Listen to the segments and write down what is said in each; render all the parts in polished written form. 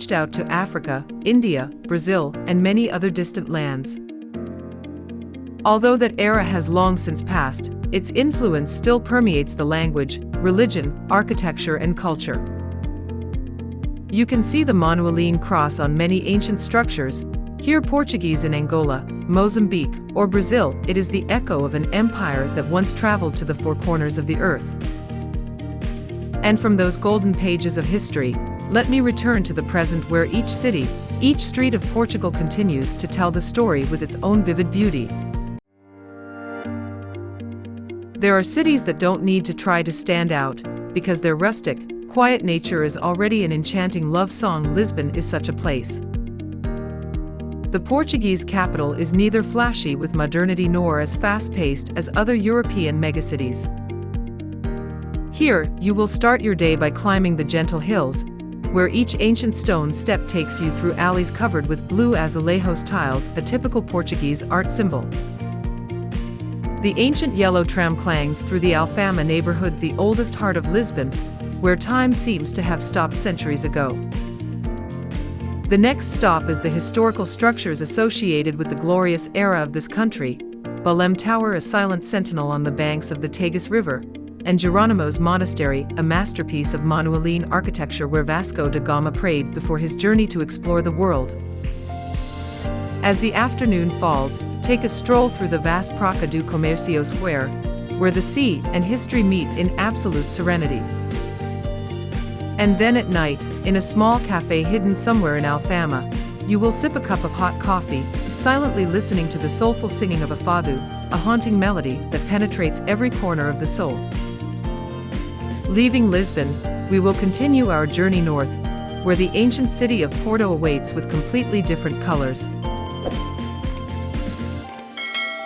reached out to Africa, India, Brazil, and many other distant lands. Although that era has long since passed, its influence still permeates the language, religion, architecture, and culture. You can see the Manueline cross on many ancient structures. Here Portuguese in Angola, Mozambique, or Brazil, it is the echo of an empire that once traveled to the four corners of the earth. And from those golden pages of history, let me return to the present where each city, each street of Portugal continues to tell the story with its own vivid beauty. There are cities that don't need to try to stand out, because their rustic, quiet nature is already an enchanting love song. Lisbon is such a place. The Portuguese capital is neither flashy with modernity nor as fast-paced as other European megacities. Here, you will start your day by climbing the gentle hills, where each ancient stone step takes you through alleys covered with blue Azulejos tiles, a typical Portuguese art symbol. The ancient yellow tram clangs through the Alfama neighborhood, the oldest heart of Lisbon, where time seems to have stopped centuries ago. The next stop is the historical structures associated with the glorious era of this country: Belém Tower, a silent sentinel on the banks of the Tagus River, and Jerónimo's Monastery, a masterpiece of Manueline architecture where Vasco da Gama prayed before his journey to explore the world. As the afternoon falls, take a stroll through the vast Praça do Comércio Square, where the sea and history meet in absolute serenity. And then at night, in a small cafe hidden somewhere in Alfama, you will sip a cup of hot coffee, silently listening to the soulful singing of a fado, a haunting melody that penetrates every corner of the soul. Leaving Lisbon, we will continue our journey north, where the ancient city of Porto awaits with completely different colors.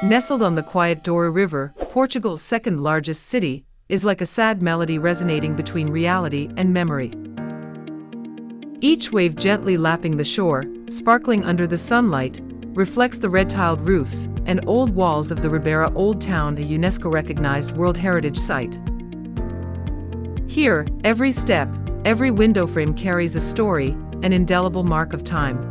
Nestled on the quiet Douro River, Portugal's second largest city, is like a sad melody resonating between reality and memory. Each wave gently lapping the shore, sparkling under the sunlight, reflects the red-tiled roofs and old walls of the Ribeira Old Town, a UNESCO-recognized World Heritage Site. Here, every step, every window frame carries a story, an indelible mark of time.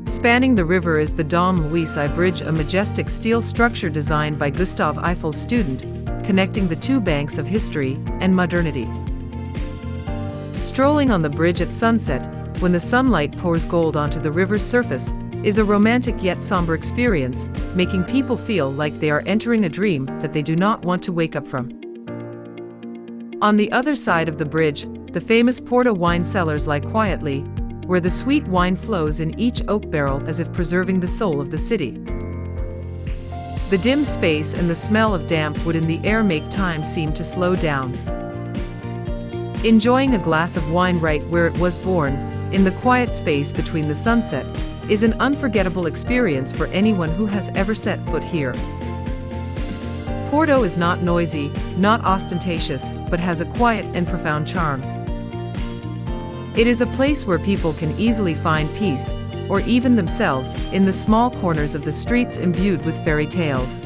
Spanning the river is the Dom Luís I Bridge, a majestic steel structure designed by Gustave Eiffel's student, connecting the two banks of history and modernity. Strolling on the bridge at sunset, when the sunlight pours gold onto the river's surface, is a romantic yet somber experience, making people feel like they are entering a dream that they do not want to wake up from. On the other side of the bridge, the famous Porto wine cellars lie quietly, where the sweet wine flows in each oak barrel as if preserving the soul of the city. The dim space and the smell of damp wood in the air make time seem to slow down. Enjoying a glass of wine right where it was born, in the quiet space between the sunset, is an unforgettable experience for anyone who has ever set foot here. Porto is not noisy, not ostentatious, but has a quiet and profound charm. It is a place where people can easily find peace, or even themselves, in the small corners of the streets imbued with fairy tales.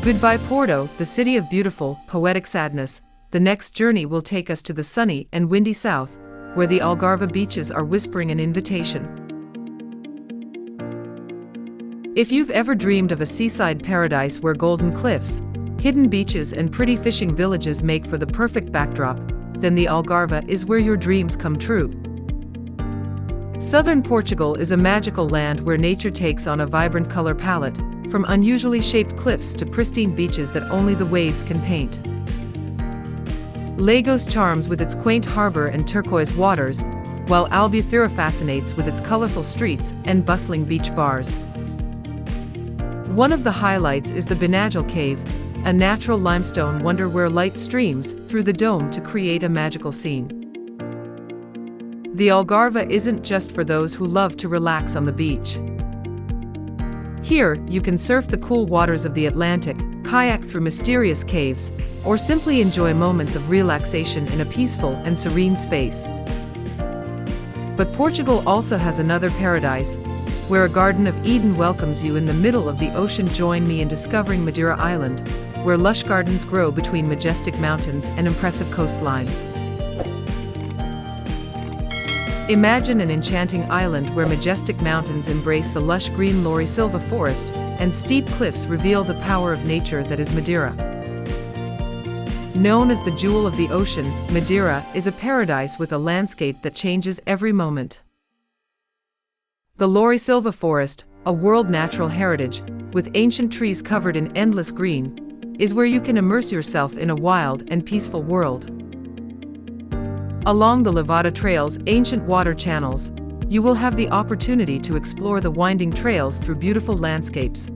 Goodbye Porto, the city of beautiful, poetic sadness. The next journey will take us to the sunny and windy south, where the Algarve beaches are whispering an invitation. If you've ever dreamed of a seaside paradise where golden cliffs, hidden beaches and pretty fishing villages make for the perfect backdrop, then the Algarve is where your dreams come true. Southern Portugal is a magical land where nature takes on a vibrant color palette, from unusually shaped cliffs to pristine beaches that only the waves can paint. Lagos charms with its quaint harbor and turquoise waters, while Albufeira fascinates with its colorful streets and bustling beach bars. One of the highlights is the Benagel Cave, a natural limestone wonder where light streams through the dome to create a magical scene. The Algarve isn't just for those who love to relax on the beach. Here, you can surf the cool waters of the Atlantic, kayak through mysterious caves, or simply enjoy moments of relaxation in a peaceful and serene space. But Portugal also has another paradise, where a Garden of Eden welcomes you in the middle of the ocean. Join me in discovering Madeira Island, where lush gardens grow between majestic mountains and impressive coastlines. Imagine an enchanting island where majestic mountains embrace the lush green laurisilva forest, and steep cliffs reveal the power of nature that is Madeira. Known as the jewel of the ocean, Madeira is a paradise with a landscape that changes every moment. The laurisilva forest, a world natural heritage, with ancient trees covered in endless green, is where you can immerse yourself in a wild and peaceful world. Along the Levada trail's ancient water channels, you will have the opportunity to explore the winding trails through beautiful landscapes,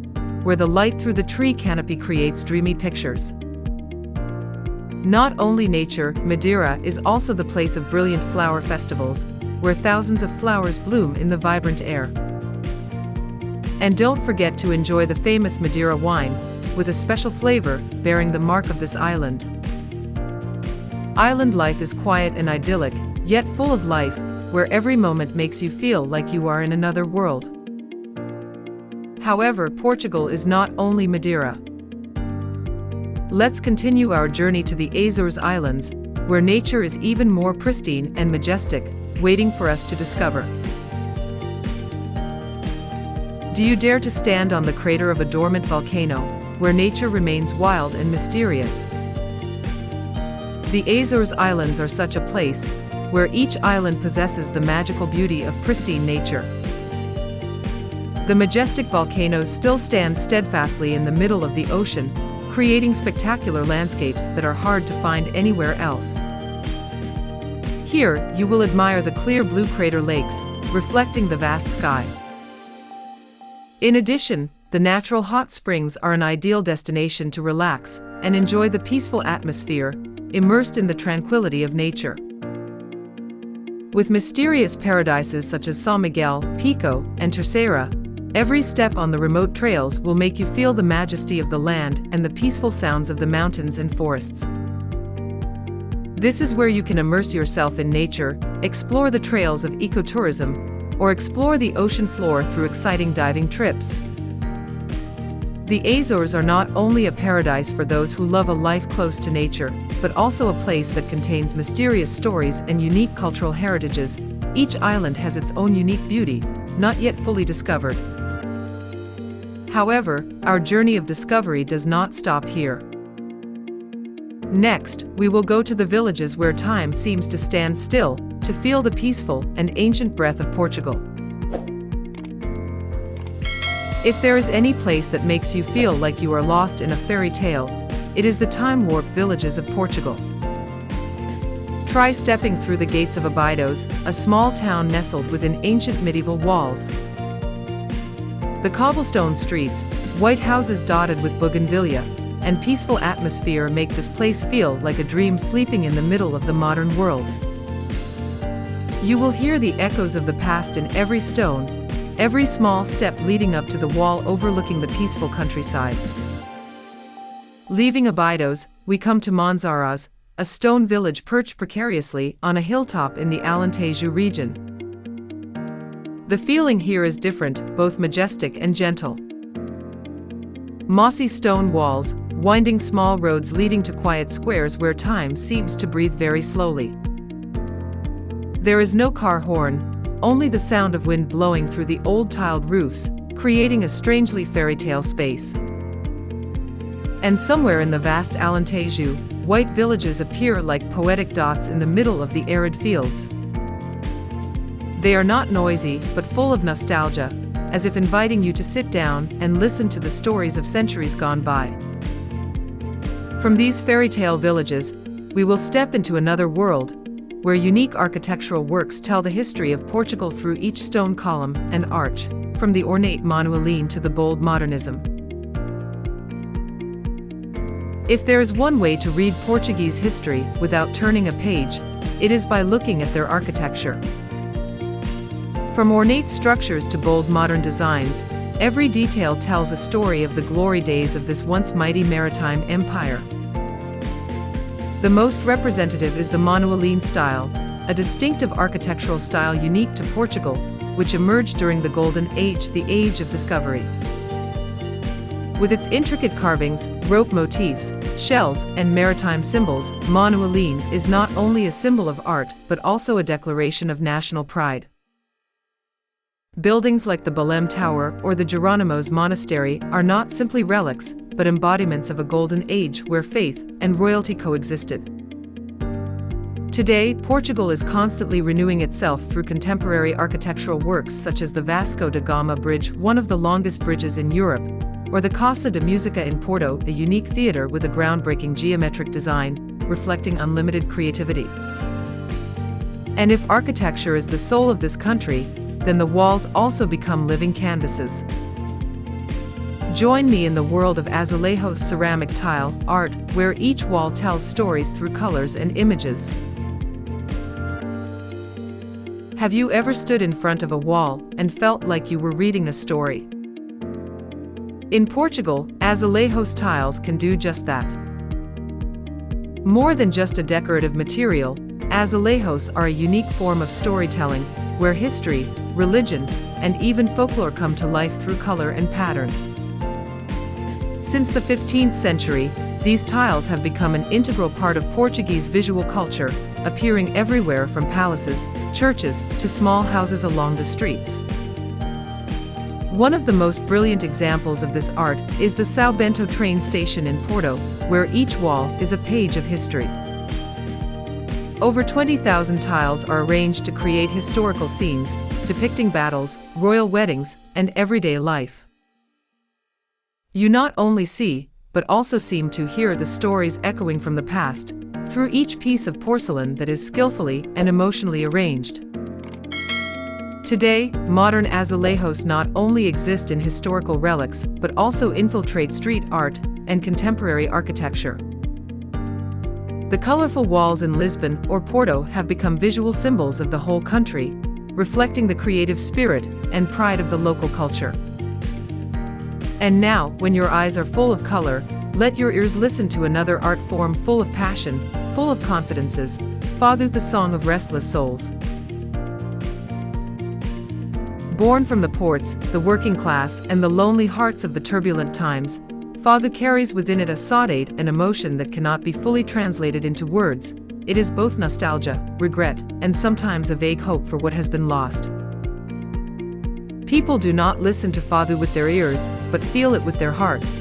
where the light through the tree canopy creates dreamy pictures. Not only nature, Madeira is also the place of brilliant flower festivals, where thousands of flowers bloom in the vibrant air. And don't forget to enjoy the famous Madeira wine, with a special flavor bearing the mark of this island. Island life is quiet and idyllic, yet full of life, where every moment makes you feel like you are in another world. However, Portugal is not only Madeira. Let's continue our journey to the Azores Islands, where nature is even more pristine and majestic, waiting for us to discover. Do you dare to stand on the crater of a dormant volcano, where nature remains wild and mysterious? The Azores Islands are such a place, where each island possesses the magical beauty of pristine nature. The majestic volcanoes still stand steadfastly in the middle of the ocean, creating spectacular landscapes that are hard to find anywhere else. Here, you will admire the clear blue crater lakes, reflecting the vast sky. In addition, the natural hot springs are an ideal destination to relax and enjoy the peaceful atmosphere, immersed in the tranquility of nature. With mysterious paradises such as São Miguel, Pico, and Terceira, every step on the remote trails will make you feel the majesty of the land and the peaceful sounds of the mountains and forests. This is where you can immerse yourself in nature, explore the trails of ecotourism, or explore the ocean floor through exciting diving trips. The Azores are not only a paradise for those who love a life close to nature, but also a place that contains mysterious stories and unique cultural heritages. Each island has its own unique beauty, not yet fully discovered. However, our journey of discovery does not stop here. Next, we will go to the villages where time seems to stand still, to feel the peaceful and ancient breath of Portugal. If there is any place that makes you feel like you are lost in a fairy tale, it is the time-warped villages of Portugal. Try stepping through the gates of Abidos, a small town nestled within ancient medieval walls. The cobblestone streets, white houses dotted with bougainvillea, and peaceful atmosphere make this place feel like a dream sleeping in the middle of the modern world. You will hear the echoes of the past in every stone, every small step leading up to the wall overlooking the peaceful countryside. Leaving Abidos, we come to Monsaraz, a stone village perched precariously on a hilltop in the Alentejo region. The feeling here is different, both majestic and gentle. Mossy stone walls, winding small roads leading to quiet squares where time seems to breathe very slowly. There is no car horn, only the sound of wind blowing through the old tiled roofs, creating a strangely fairy tale space. And somewhere in the vast Alentejo, white villages appear like poetic dots in the middle of the arid fields. They are not noisy, but full of nostalgia, as if inviting you to sit down and listen to the stories of centuries gone by. From these fairy tale villages, we will step into another world, where unique architectural works tell the history of Portugal through each stone column and arch, from the ornate Manueline to the bold modernism. If there is one way to read Portuguese history without turning a page, it is by looking at their architecture. From ornate structures to bold modern designs, every detail tells a story of the glory days of this once mighty maritime empire. The most representative is the Manueline style, a distinctive architectural style unique to Portugal, which emerged during the Golden Age, the Age of Discovery. With its intricate carvings, rope motifs, shells, and maritime symbols, Manueline is not only a symbol of art but also a declaration of national pride. Buildings like the Belém Tower or the Jerónimos Monastery are not simply relics, but embodiments of a golden age where faith and royalty coexisted. Today, Portugal is constantly renewing itself through contemporary architectural works such as the Vasco da Gama Bridge, one of the longest bridges in Europe, or the Casa de Música in Porto, a unique theater with a groundbreaking geometric design, reflecting unlimited creativity. And if architecture is the soul of this country, then the walls also become living canvases. Join me in the world of Azulejos ceramic tile art, where each wall tells stories through colors and images. Have you ever stood in front of a wall and felt like you were reading a story? In Portugal, Azulejos tiles can do just that. More than just a decorative material, Azulejos are a unique form of storytelling, where history, religion, and even folklore come to life through color and pattern. Since the 15th century, these tiles have become an integral part of Portuguese visual culture, appearing everywhere from palaces, churches, to small houses along the streets. One of the most brilliant examples of this art is the São Bento train station in Porto, where each wall is a page of history. Over 20,000 tiles are arranged to create historical scenes, depicting battles, royal weddings, and everyday life. You not only see, but also seem to hear the stories echoing from the past, through each piece of porcelain that is skillfully and emotionally arranged. Today, modern azulejos not only exist in historical relics, but also infiltrate street art and contemporary architecture. The colorful walls in Lisbon or Porto have become visual symbols of the whole country, reflecting the creative spirit and pride of the local culture. And now, when your eyes are full of color, let your ears listen to another art form full of passion, full of confidences, Fado, the song of restless souls. Born from the ports, the working class, and the lonely hearts of the turbulent times, Fado carries within it a saudade, an emotion that cannot be fully translated into words. It is both nostalgia, regret, and sometimes a vague hope for what has been lost. People do not listen to Fado with their ears, but feel it with their hearts.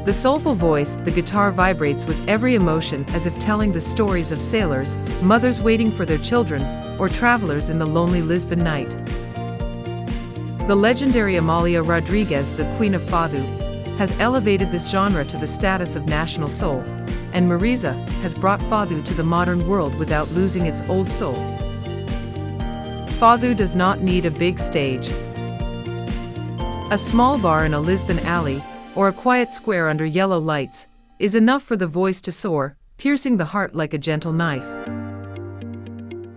The soulful voice, the guitar vibrates with every emotion as if telling the stories of sailors, mothers waiting for their children, or travelers in the lonely Lisbon night. The legendary Amália Rodrigues, the Queen of Fado, has elevated this genre to the status of national soul, and Marisa has brought Fado to the modern world without losing its old soul. Fado does not need a big stage. A small bar in a Lisbon alley, or a quiet square under yellow lights, is enough for the voice to soar, piercing the heart like a gentle knife.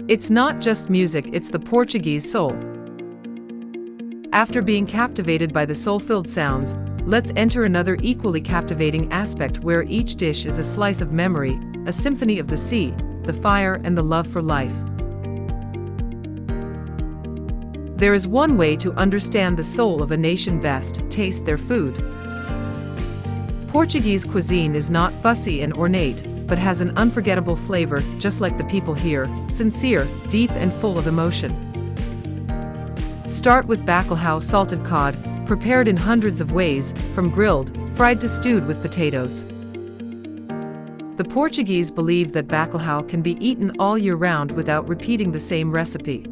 It's not just music, it's the Portuguese soul. After being captivated by the soul-filled sounds, let's enter another equally captivating aspect where each dish is a slice of memory, a symphony of the sea, the fire, and the love for life. There is one way to understand the soul of a nation best: taste their food. Portuguese cuisine is not fussy and ornate, but has an unforgettable flavor, just like the people here, sincere, deep, and full of emotion. Start with bacalhau, salted cod, prepared in hundreds of ways, from grilled, fried to stewed with potatoes. The Portuguese believe that bacalhau can be eaten all year round without repeating the same recipe.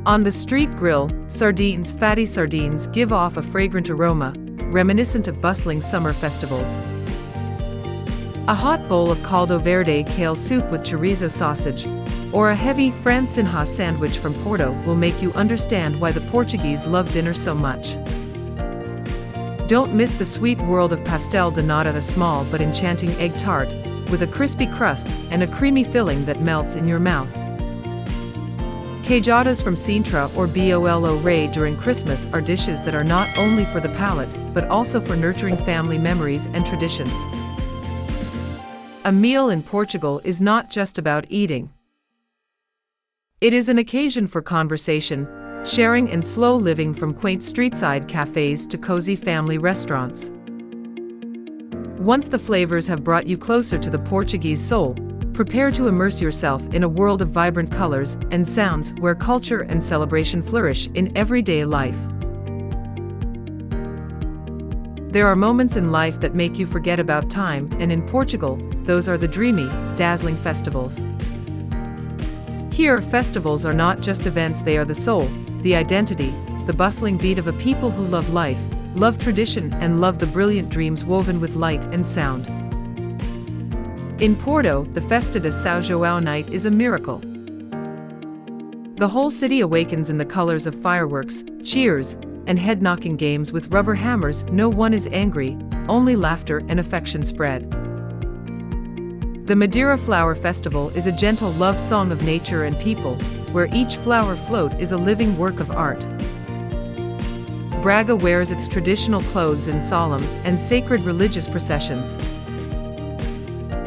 On the street grill, sardines, fatty sardines, give off a fragrant aroma, reminiscent of bustling summer festivals. A hot bowl of caldo verde kale soup with chorizo sausage, or a heavy francinha sandwich from Porto will make you understand why the Portuguese love dinner so much. Don't miss the sweet world of pastel de nata, a small but enchanting egg tart, with a crispy crust and a creamy filling that melts in your mouth. Queijadas from Sintra or bolo rei during Christmas are dishes that are not only for the palate, but also for nurturing family memories and traditions. A meal in Portugal is not just about eating. It is an occasion for conversation, sharing and slow living from quaint street-side cafes to cozy family restaurants. Once the flavors have brought you closer to the Portuguese soul, prepare to immerse yourself in a world of vibrant colors and sounds where culture and celebration flourish in everyday life. There are moments in life that make you forget about time, and in Portugal, those are the dreamy, dazzling festivals. Here, festivals are not just events, they are the soul, the identity, the bustling beat of a people who love life, love tradition, and love the brilliant dreams woven with light and sound. In Porto, the Festa de São João night is a miracle. The whole city awakens in the colors of fireworks, cheers, and head-knocking games with rubber hammers. No one is angry, only laughter and affection spread. The Madeira Flower Festival is a gentle love song of nature and people, where each flower float is a living work of art. Braga wears its traditional clothes in solemn and sacred religious processions.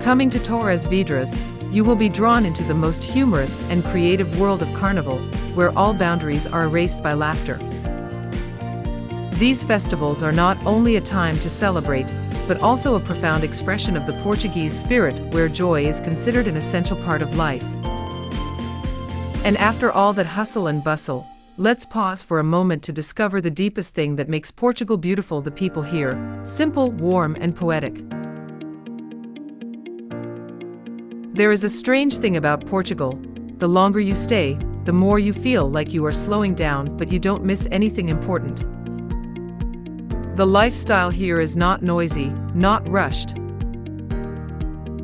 Coming to Torres Vedras, you will be drawn into the most humorous and creative world of carnival, where all boundaries are erased by laughter. These festivals are not only a time to celebrate, but also a profound expression of the Portuguese spirit, where joy is considered an essential part of life. And after all that hustle and bustle, let's pause for a moment to discover the deepest thing that makes Portugal beautiful: the people here, simple, warm, and poetic. There is a strange thing about Portugal: the longer you stay, the more you feel like you are slowing down, but you don't miss anything important. The lifestyle here is not noisy, not rushed.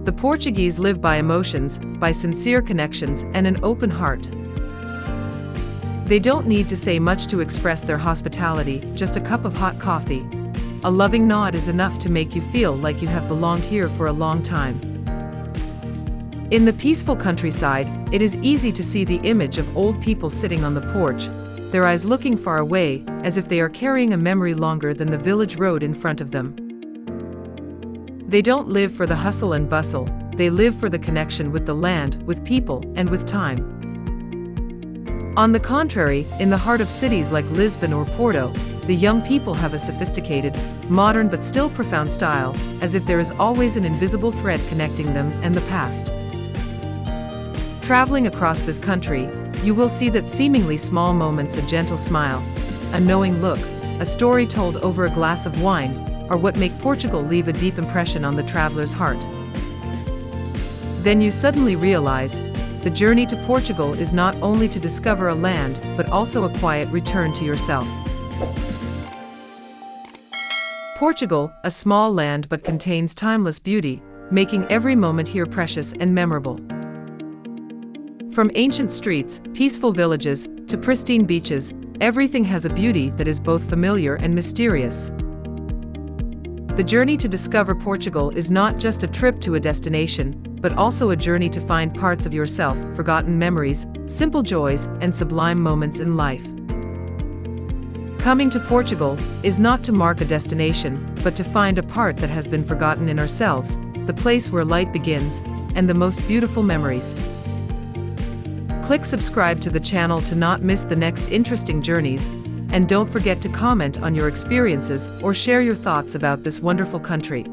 The Portuguese live by emotions, by sincere connections, and an open heart. They don't need to say much to express their hospitality, just a cup of hot coffee. A loving nod is enough to make you feel like you have belonged here for a long time. In the peaceful countryside, it is easy to see the image of old people sitting on the porch, their eyes looking far away, as if they are carrying a memory longer than the village road in front of them. They don't live for the hustle and bustle, they live for the connection with the land, with people, and with time. On the contrary, in the heart of cities like Lisbon or Porto, the young people have a sophisticated, modern but still profound style, as if there is always an invisible thread connecting them and the past. Traveling across this country, you will see that seemingly small moments, a gentle smile, a knowing look, a story told over a glass of wine, are what make Portugal leave a deep impression on the traveler's heart. Then you suddenly realize, the journey to Portugal is not only to discover a land, but also a quiet return to yourself. Portugal, a small land but contains timeless beauty, making every moment here precious and memorable. From ancient streets, peaceful villages, to pristine beaches, everything has a beauty that is both familiar and mysterious. The journey to discover Portugal is not just a trip to a destination, but also a journey to find parts of yourself, forgotten memories, simple joys, and sublime moments in life. Coming to Portugal is not to mark a destination, but to find a part that has been forgotten in ourselves, the place where light begins, and the most beautiful memories. Click subscribe to the channel to not miss the next interesting journeys, and don't forget to comment on your experiences or share your thoughts about this wonderful country.